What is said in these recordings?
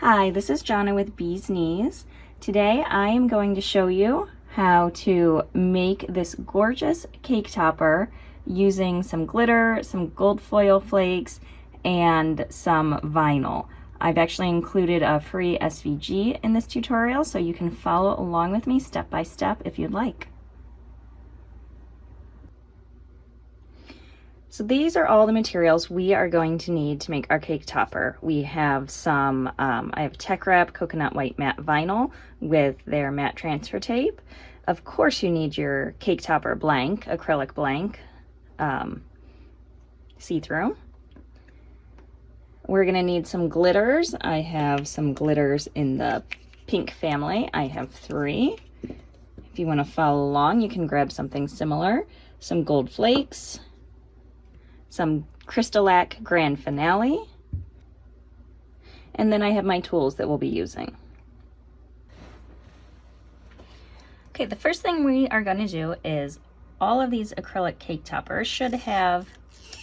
Hi, this is Jonna with Bee's Knees. Today I am going to show you how to make this gorgeous cake topper using some glitter, some gold foil flakes, and some vinyl. I've actually included a free SVG in this tutorial so you can follow along with me step by step if you'd like. So these are all the materials we are going to need to make our cake topper. We have some, I have Tech Wrap Coconut White Matte Vinyl with their matte transfer tape. Of course you need your cake topper blank, acrylic blank, see-through. We're gonna need some glitters. I have some glitters in the pink family. I have 3. If you wanna follow along, you can grab something similar. Some gold flakes, some Acrylic Grand Finale, and then I have my tools that we'll be using. Okay, the first thing we are going to do is all of these acrylic cake toppers should have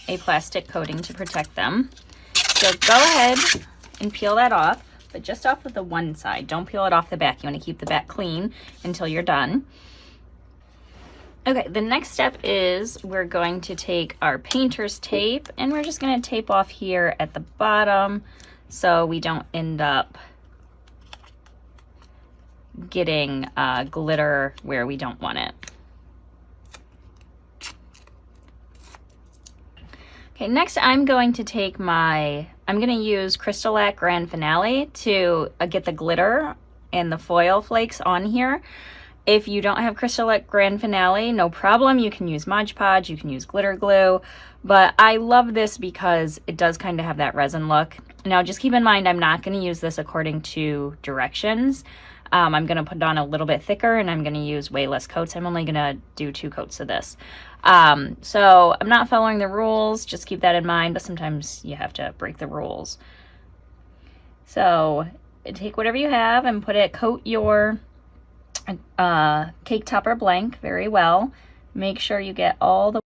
a plastic coating to protect them. So go ahead and peel that off, but just off of the one side. Don't peel it off the back. You want to keep the back clean until you're done. Okay, the next step is we're going to take our painter's tape and we're just going to tape off here at the bottom so we don't end up getting glitter where we don't want it. Okay, next I'm going to take I'm going to use Acrylic Grand Finale to get the glitter and the foil flakes on here. If you don't have Acrylic Grand Finale, no problem. You can use Mod Podge, you can use glitter glue, but I love this because it does kind of have that resin look. Now just keep in mind, I'm not going to use this according to directions. I'm going to put it on a little bit thicker and I'm going to use way less coats. I'm only going to do 2 coats of this. So I'm not following the rules, just keep that in mind, but sometimes you have to break the rules. So take whatever you have and coat your cake topper blank very well. Make sure you get all the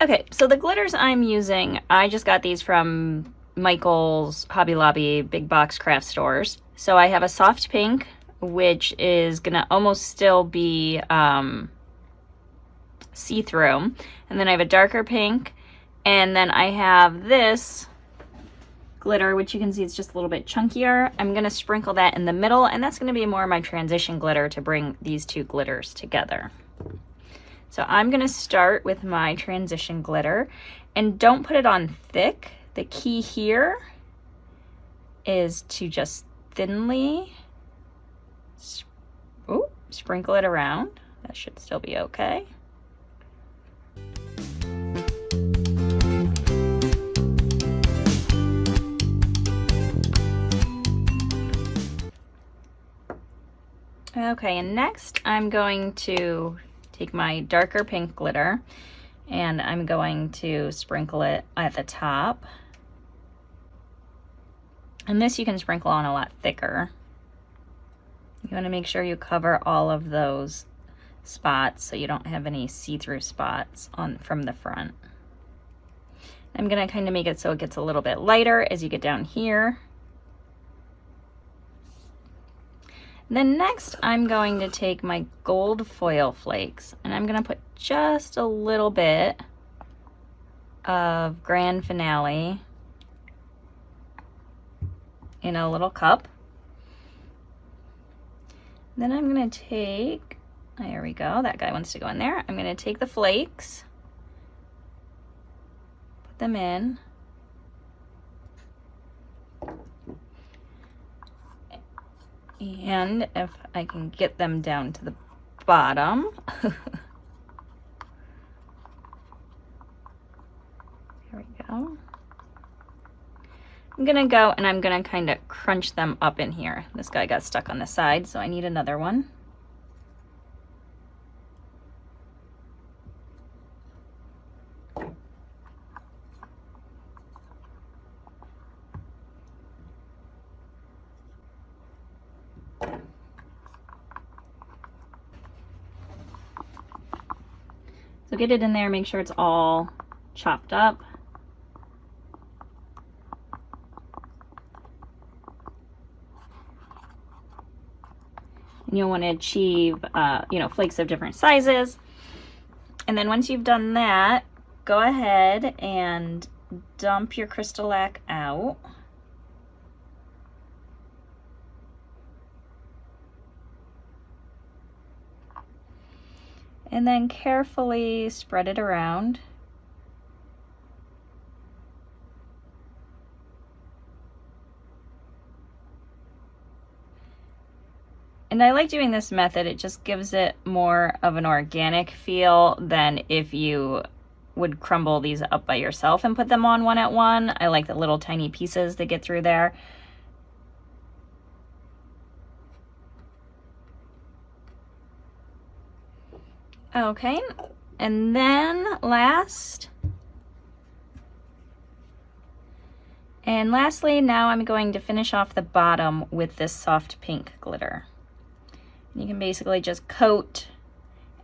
Okay, so the glitters I'm using, I just got these from Michael's, Hobby Lobby, big box craft stores. So I have a soft pink, which is gonna almost still be see-through, and then I have a darker pink. And then I have this glitter, which you can see it's just a little bit chunkier. I'm going to sprinkle that in the middle, and that's going to be more my transition glitter to bring these 2 glitters together. So I'm going to start with my transition glitter, and don't put it on thick. The key here is to just thinly sprinkle it around. That should still be okay. Okay, and next I'm going to take my darker pink glitter and I'm going to sprinkle it at the top. And this you can sprinkle on a lot thicker. You want to make sure you cover all of those spots so you don't have any see-through spots from the front. I'm going to kind of make it so it gets a little bit lighter as you get down here. Then next I'm going to take my gold foil flakes and I'm going to put just a little bit of Grand Finale in a little cup. Then I'm going to take, there we go, that guy wants to go in there. I'm going to take the flakes, put them in. And if I can get them down to the bottom. There we go. I'm gonna go and I'm gonna kind of crunch them up in here. This guy got stuck on the side, so I need another one. get it in there, make sure it's all chopped up. And you'll want to achieve, you know, flakes of different sizes. And then once you've done that, go ahead and dump your Crystalac out. And then carefully spread it around. And I like doing this method. It just gives it more of an organic feel than if you would crumble these up by yourself and put them on one at one. I like the little tiny pieces that get through there. Okay, and then lastly, now I'm going to finish off the bottom with this soft pink glitter. You can basically just coat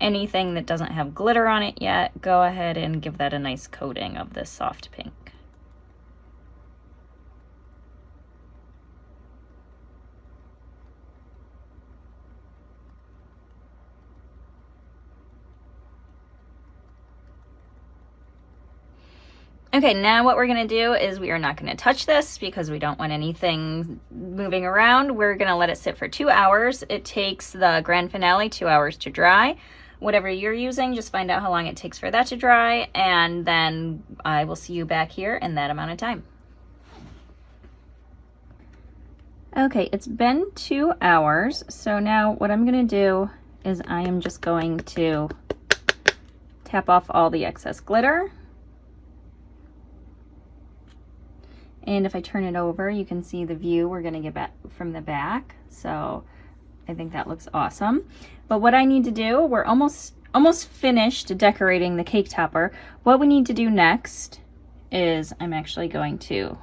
anything that doesn't have glitter on it yet. Go ahead and give that a nice coating of this soft pink. Okay, now what we're gonna do is we are not gonna touch this because we don't want anything moving around. We're gonna let it sit for 2 hours. It takes the grand finale 2 hours to dry. Whatever you're using, just find out how long it takes for that to dry, and then I will see you back here in that amount of time. Okay, it's been 2 hours, so now what I'm gonna do is I am just going to tap off all the excess glitter. And if I turn it over, you can see the view we're gonna get back from the back. So I think that looks awesome. But what I need to do, we're almost finished decorating the cake topper. What we need to do next is I'm actually going to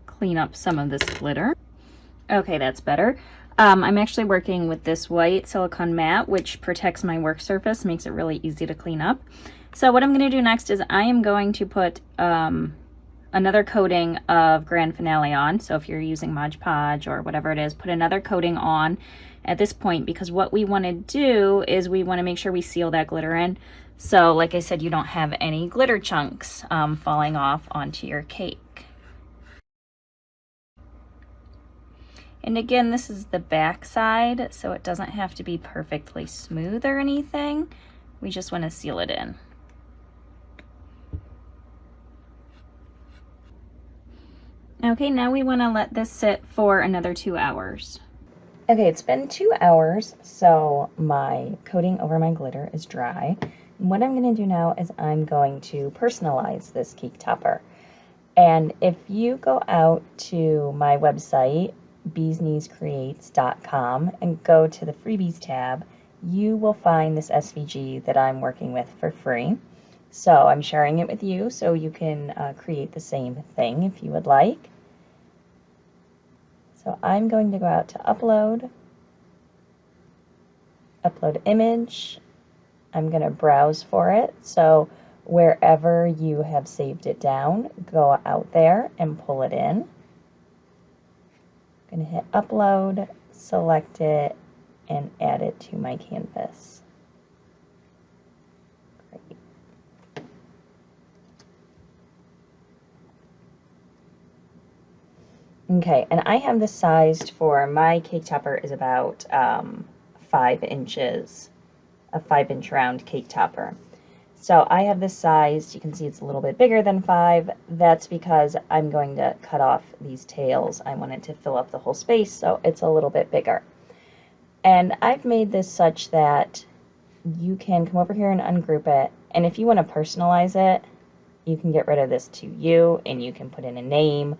clean up some of this glitter. Okay, that's better. I'm actually working with this white silicone mat, which protects my work surface, makes it really easy to clean up. So what I'm gonna do next is I am going to put another coating of Grand Finale on. So if you're using Mod Podge or whatever it is, put another coating on at this point, because what we want to do is we want to make sure we seal that glitter in. So like I said, you don't have any glitter chunks falling off onto your cake. And again, this is the back side, so it doesn't have to be perfectly smooth or anything. We just want to seal it in. Okay, now we want to let this sit for another 2 hours. Okay, it's been 2 hours, so my coating over my glitter is dry. And what I'm going to do now is I'm going to personalize this cake topper. And if you go out to my website, beeskneescreates.com, and go to the freebies tab, you will find this SVG that I'm working with for free. So I'm sharing it with you so you can create the same thing if you would like. So I'm going to go out to upload image. I'm going to browse for it. So wherever you have saved it down, go out there and pull it in. I'm going to hit upload, select it, and add it to my canvas. Great. Okay, and I have this sized for my cake topper is about 5 inches, a 5-inch round cake topper. So I have this sized, you can see it's a little bit bigger than 5. That's because I'm going to cut off these tails. I wanted to fill up the whole space, so it's a little bit bigger. And I've made this such that you can come over here and ungroup it, and if you want to personalize it, you can get rid of this to you, and you can put in a name.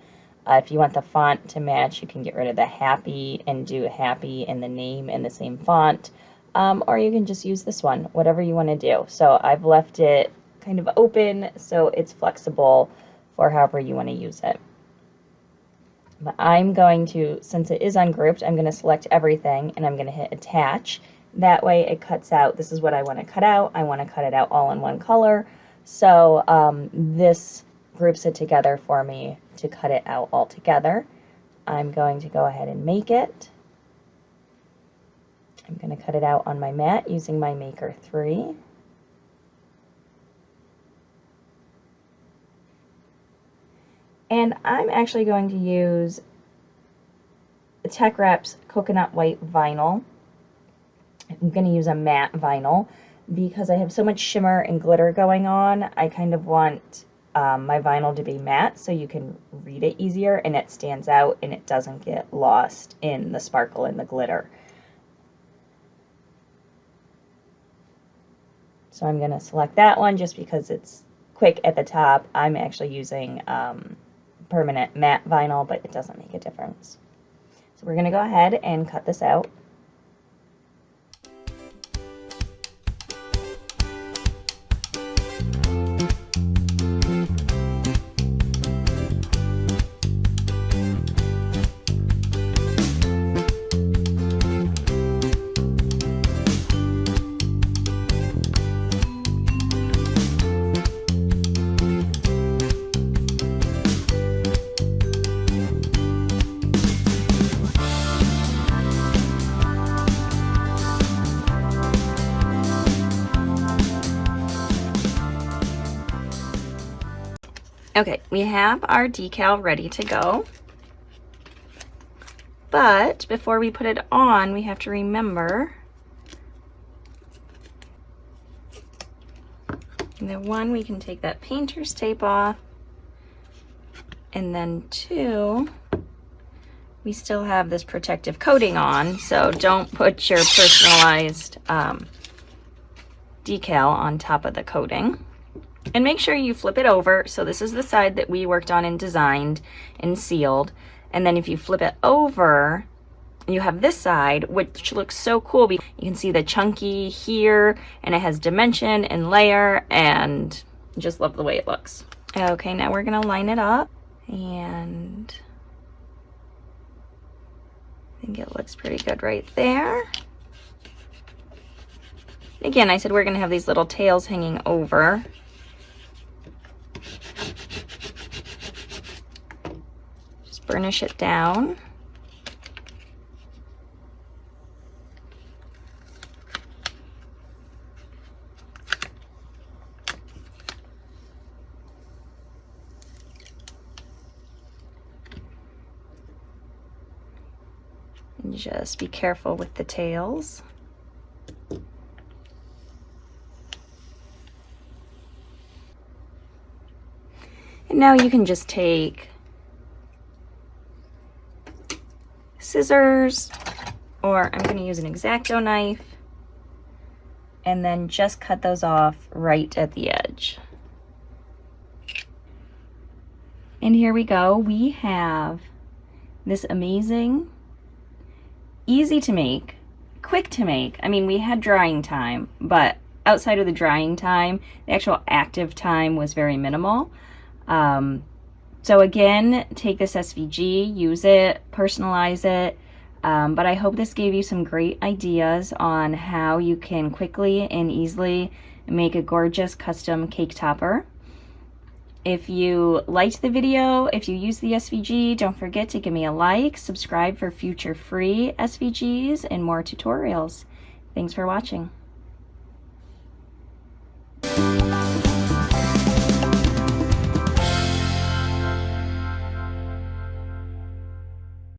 If you want the font to match, you can get rid of the happy and do happy and the name in the same font. Or you can just use this one, whatever you want to do. So I've left it kind of open so it's flexible for however you want to use it. But I'm going to, since it is ungrouped, I'm going to select everything and I'm going to hit attach. That way it cuts out, this is what I want to cut out. I want to cut it out all in one color. So this groups it together for me to cut it out all together. I'm going to go ahead and make it. I'm going to cut it out on my mat using my Maker 3. And I'm actually going to use Tech Wrap's Coconut White Vinyl. I'm going to use a matte vinyl because I have so much shimmer and glitter going on. I kind of want my vinyl to be matte so you can read it easier and it stands out and it doesn't get lost in the sparkle and the glitter. So I'm going to select that one just because it's quick at the top. I'm actually using permanent matte vinyl, but it doesn't make a difference. So we're going to go ahead and cut this out. Okay, we have our decal ready to go. But before we put it on, we have to remember that one, we can take that painter's tape off, and then two, we still have this protective coating on, so don't put your personalized decal on top of the coating. And make sure you flip it over. So this is the side that we worked on and designed and sealed. And then if you flip it over, you have this side, which looks so cool. You can see the chunky here, and it has dimension and layer, and just love the way it looks. Okay, now we're gonna line it up, and I think it looks pretty good right there. Again, I said we're gonna have these little tails hanging over. Burnish it down. And just be careful with the tails. And now you can just take scissors, or I'm going to use an X-Acto knife, and then just cut those off right at the edge. And here we go. We have this amazing, easy to make, quick to make. I mean, we had drying time, but outside of the drying time, the actual active time was very minimal. So again, take this SVG, use it, personalize it, but I hope this gave you some great ideas on how you can quickly and easily make a gorgeous custom cake topper. If you liked the video, if you use the SVG, don't forget to give me a like, subscribe for future free SVGs and more tutorials. Thanks for watching.